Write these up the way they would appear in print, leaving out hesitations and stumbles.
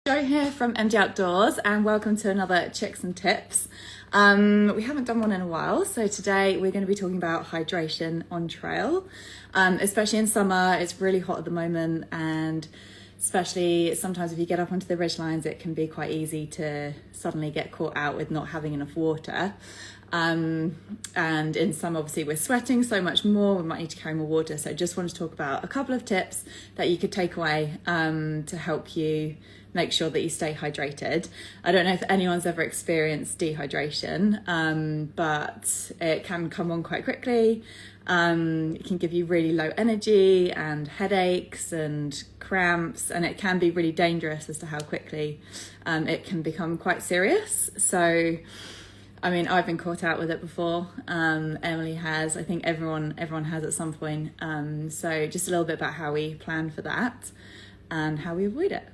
Jo here from MD Outdoors, and welcome to another Chicks and Tips. We haven't done one in a while, so today we're going to be talking about hydration on trail. Especially in summer, it's really hot at the moment, and especially sometimes if you get up onto the ridgelines, it can be quite easy to suddenly get caught out with not having enough water. And in summer, obviously, we're sweating so much more, we might need to carry more water. So I just want to talk about a couple of tips that you could take away to help you make sure that you stay hydrated. I don't know if anyone's ever experienced dehydration, but it can come on quite quickly. It can give you really low energy and headaches and cramps, and it can be really dangerous as to how quickly it can become quite serious. So I mean, I've been caught out with it before. Emily has. I think everyone has at some point. So just a little bit about how we plan for that and how we avoid it.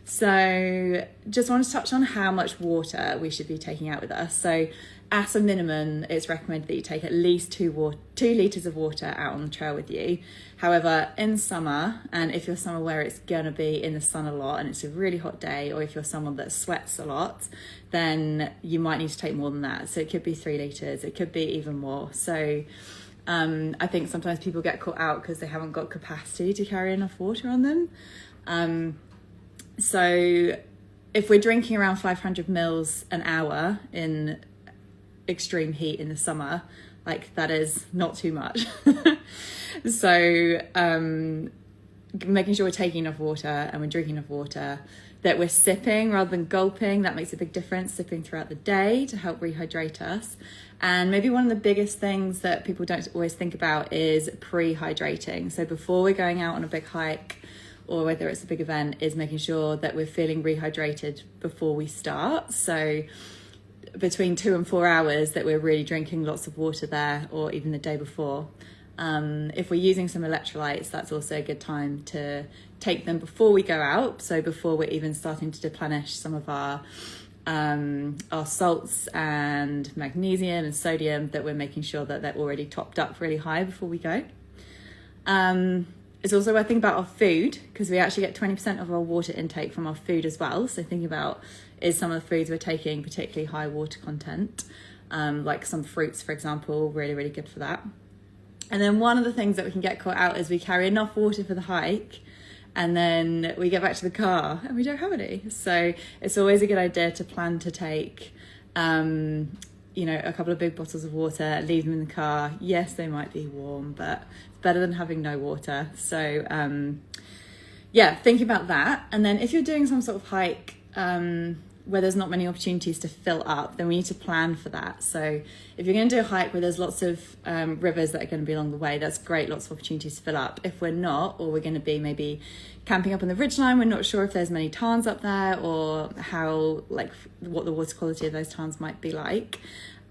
So just want to touch on how much water we should be taking out with us. So at a minimum, it's recommended that you take at least 2 litres of water out on the trail with you. However, in summer, and if you're somewhere where it's going to be in the sun a lot and it's a really hot day, or if you're someone that sweats a lot, then you might need to take more than that. So it could be 3 litres, it could be even more. So I think sometimes people get caught out because they haven't got capacity to carry enough water on them. So if we're drinking around 500 mils an hour in extreme heat in the summer, like that is not too much. So making sure we're taking enough water and we're drinking enough water, that we're sipping rather than gulping, that makes a big difference. Sipping throughout the day to help rehydrate us. And maybe one of the biggest things that people don't always think about is pre-hydrating. So before we're going out on a big hike, or whether it's a big event, is making sure that we're feeling rehydrated before we start. So between 2 and 4 hours that we're really drinking lots of water there, or even the day before. If we're using some electrolytes, that's also a good time to take them before we go out. So before we're even starting to deplenish some of our salts and magnesium and sodium, that we're making sure that they're already topped up really high before we go. It's also worth thinking about our food, because we actually get 20% of our water intake from our food as well. So thinking about, is some of the foods we're taking particularly high water content, like some fruits, for example, really, really good for that. And then one of the things that we can get caught out is we carry enough water for the hike, and then we get back to the car and we don't have any. So it's always a good idea to plan to take a couple of big bottles of water, leave them in the car. Yes, they might be warm, but it's better than having no water. So thinking about that. And then if you're doing some sort of hike where there's not many opportunities to fill up, then we need to plan for that. So if you're going to do a hike where there's lots of rivers that are going to be along the way, that's great, lots of opportunities to fill up. If we're not, or we're going to be maybe camping up on the ridgeline, we're not sure if there's many tarns up there, or what the water quality of those tarns might be like,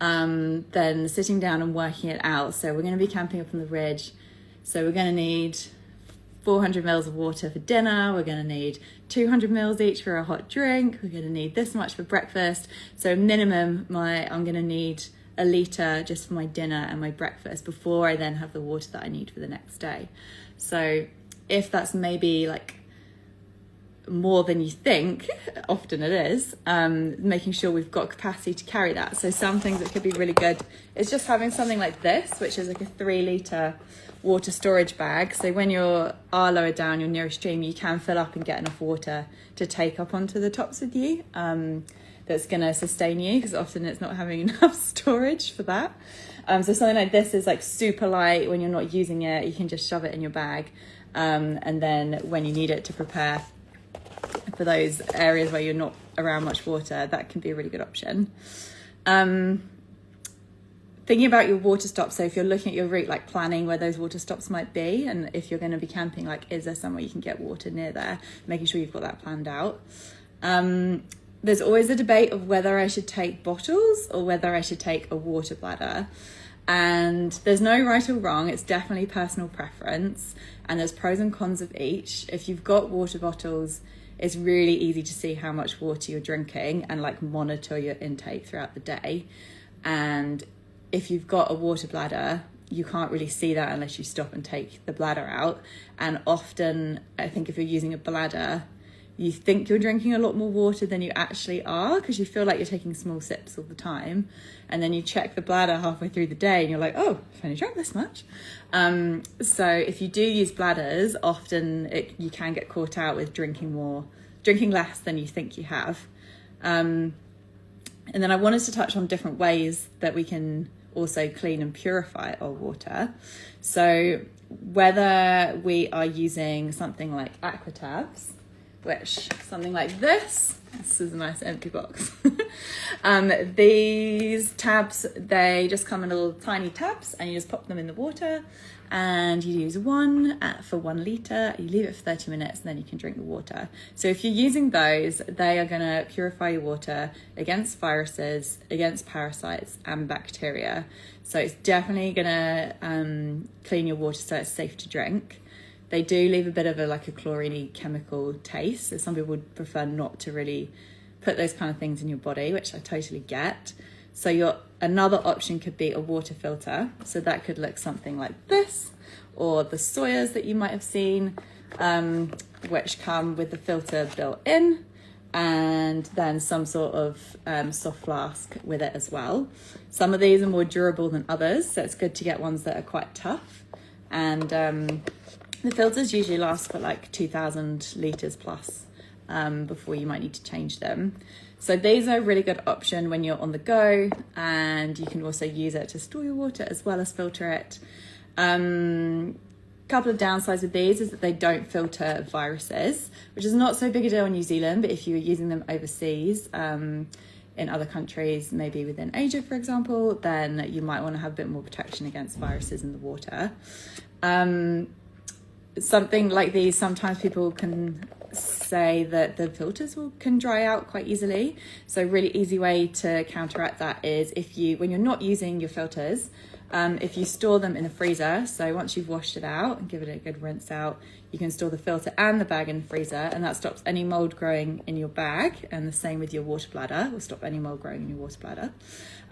then sitting down and working it out. So we're going to be camping up on the ridge, so we're going to need 400 mils of water for dinner, we're going to need 200 mils each for a hot drink, we're going to need this much for breakfast. So minimum, I'm going to need a litre just for my dinner and my breakfast before I then have the water that I need for the next day. So if that's maybe like more than you think, often it is, making sure we've got capacity to carry that. So some things that could be really good is just having something like this, which is like a 3 litre water storage bag. So when you are lower down, you're near a stream, you can fill up and get enough water to take up onto the tops with you. That's going to sustain you, because often it's not having enough storage for that. So something like this is like super light. When you're not using it, you can just shove it in your bag. And then when you need it to prepare for those areas where you're not around much water, that can be a really good option. Thinking about your water stops, so if you're looking at your route, like planning where those water stops might be, and if you're going to be camping, like is there somewhere you can get water near there, making sure you've got that planned out. There's always a debate of whether I should take bottles or whether I should take a water bladder, and there's no right or wrong. It's definitely personal preference, and there's pros and cons of each. If you've got water bottles, it's really easy to see how much water you're drinking and like monitor your intake throughout the day. And if you've got a water bladder, you can't really see that unless you stop and take the bladder out. And often, I think if you're using a bladder, you think you're drinking a lot more water than you actually are, because you feel like you're taking small sips all the time. And then you check the bladder halfway through the day and you're like, oh, I've only drank this much. So if you do use bladders, often you can get caught out with drinking less than you think you have. And then I wanted to touch on different ways that we can also clean and purify our water. So whether we are using something like aqua tabs, which something like this is a nice empty box. These tabs, they just come in little tiny tabs, and you just pop them in the water, and you use one for 1 litre, you leave it for 30 minutes, and then you can drink the water. So if you're using those, they are going to purify your water against viruses, against parasites and bacteria. So it's definitely going to clean your water so it's safe to drink. They do leave a bit of a chlorine chemical taste, so some people would prefer not to really put those kind of things in your body, which I totally get. So another option could be a water filter. So that could look something like this, or the Sawyers that you might have seen, which come with the filter built in, and then some sort of soft flask with it as well. Some of these are more durable than others, so it's good to get ones that are quite tough. And the filters usually last for 2,000 litres plus before you might need to change them. So these are a really good option when you're on the go, and you can also use it to store your water as well as filter it. Couple of downsides with these is that they don't filter viruses, which is not so big a deal in New Zealand, but if you were using them overseas, in other countries, maybe within Asia, for example, then you might want to have a bit more protection against viruses in the water. Something like these, sometimes people can say that the filters can dry out quite easily. So a really easy way to counteract that is when you're not using your filters, if you store them in the freezer, so once you've washed it out and give it a good rinse out, you can store the filter and the bag in the freezer, and that stops any mold growing in your bag, and the same with your water bladder, will stop any mold growing in your water bladder.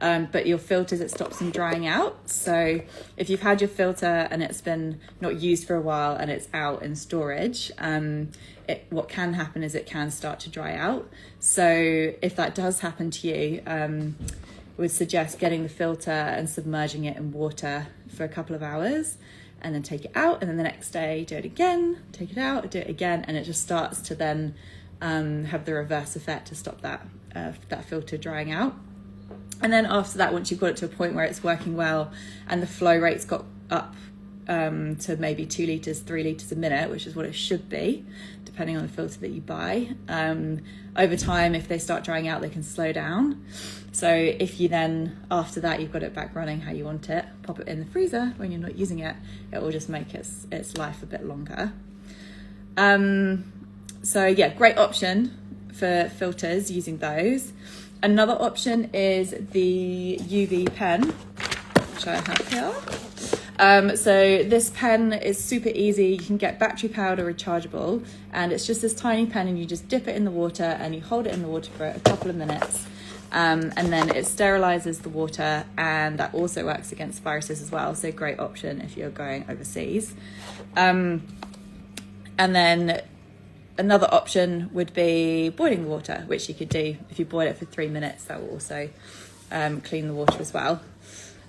But your filters, it stops them drying out. So if you've had your filter and it's been not used for a while and it's out in storage, what can happen is it can start to dry out. So if that does happen to you, would suggest getting the filter and submerging it in water for a couple of hours, and then take it out, and then the next day do it again, take it out, do it again, and it just starts to then have the reverse effect to stop that filter drying out. And then after that, once you've got it to a point where it's working well and the flow rate's got up to maybe 2 litres, 3 litres a minute, which is what it should be, depending on the filter that you buy. Over time, if they start drying out, they can slow down. So if you then, after that, you've got it back running how you want it, pop it in the freezer when you're not using it, it will just make its life a bit longer. So yeah, great option for filters, using those. Another option is the UV pen, which I have here. So this pen is super easy. You can get battery powered or rechargeable, and it's just this tiny pen, and you just dip it in the water and you hold it in the water for a couple of minutes, and then it sterilizes the water, and that also works against viruses as well. So great option if you're going overseas. And then another option would be boiling the water, which you could do. If you boil it for 3 minutes, that will also clean the water as well.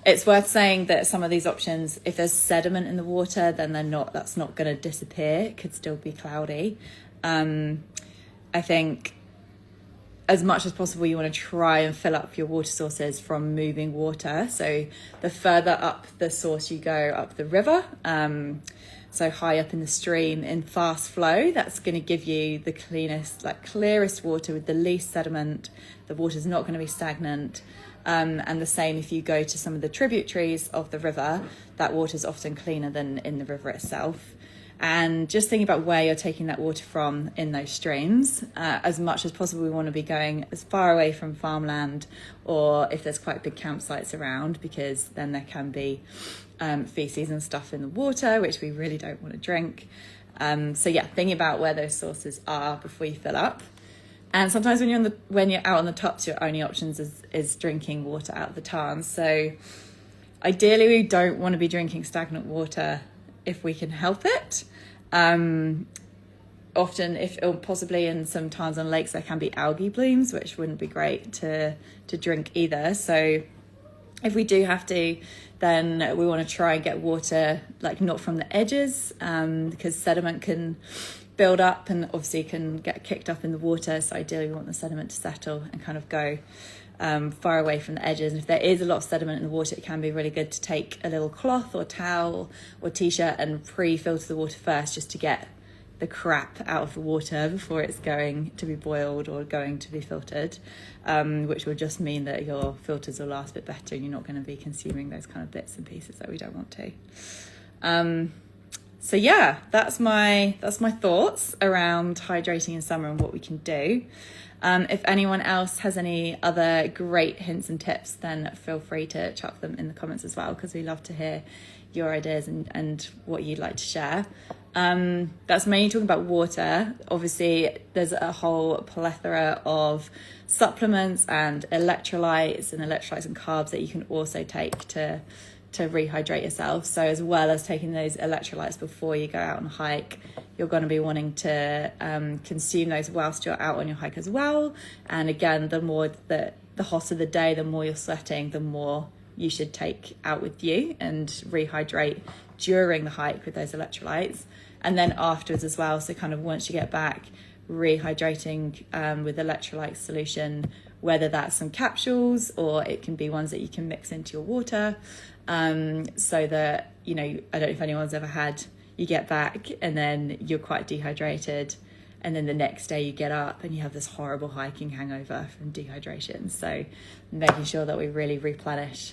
It's worth saying that some of these options, if there's sediment in the water, then that's not going to disappear. It could still be cloudy. I think as much as possible, you want to try and fill up your water sources from moving water. So the further up the source you go, up the river, so high up in the stream in fast flow, that's going to give you the clearest water with the least sediment. The water's not going to be stagnant. And the same if you go to some of the tributaries of the river, that water's often cleaner than in the river itself. And just thinking about where you're taking that water from in those streams, as much as possible, we want to be going as far away from farmland, or if there's quite big campsites around, because then there can be feces and stuff in the water, which we really don't want to drink. So yeah, thinking about where those sources are before you fill up. And sometimes when you're out on the tops, your only options is drinking water out of the tarns. So ideally, we don't want to be drinking stagnant water if we can help it. often, or possibly in some towns and lakes, there can be algae blooms, which wouldn't be great to drink either. So if we do have to, then we want to try and get water like not from the edges, because sediment can build up and obviously can get kicked up in the water. So ideally we want the sediment to settle and kind of go far away from the edges. And if there is a lot of sediment in the water, it can be really good to take a little cloth or towel or t-shirt and pre-filter the water first, just to get the crap out of the water before it's going to be boiled or going to be filtered, which will just mean that your filters will last a bit better and you're not going to be consuming those kind of bits and pieces that we don't want to. So yeah, that's my thoughts around hydrating in summer and what we can do. If anyone else has any other great hints and tips, then feel free to chuck them in the comments as well, because we love to hear your ideas and what you'd like to share. That's mainly talking about water. Obviously, there's a whole plethora of supplements and electrolytes and carbs that you can also take to rehydrate yourself. So as well as taking those electrolytes before you go out on a hike, you're going to be wanting to consume those whilst you're out on your hike as well. And again, the hotter the day, the more you're sweating, the more you should take out with you and rehydrate during the hike with those electrolytes. And then afterwards as well, so kind of once you get back, rehydrating with electrolyte solution, whether that's some capsules or it can be ones that you can mix into your water, so that, I don't know if anyone's ever had, you get back and then you're quite dehydrated, and then the next day you get up and you have this horrible hiking hangover from dehydration. So making sure that we really replenish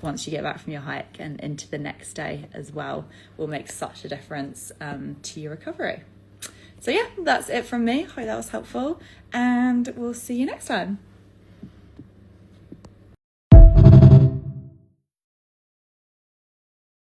once you get back from your hike and into the next day as well will make such a difference to your recovery. So yeah, that's it from me. Hope that was helpful, and we'll see you next time.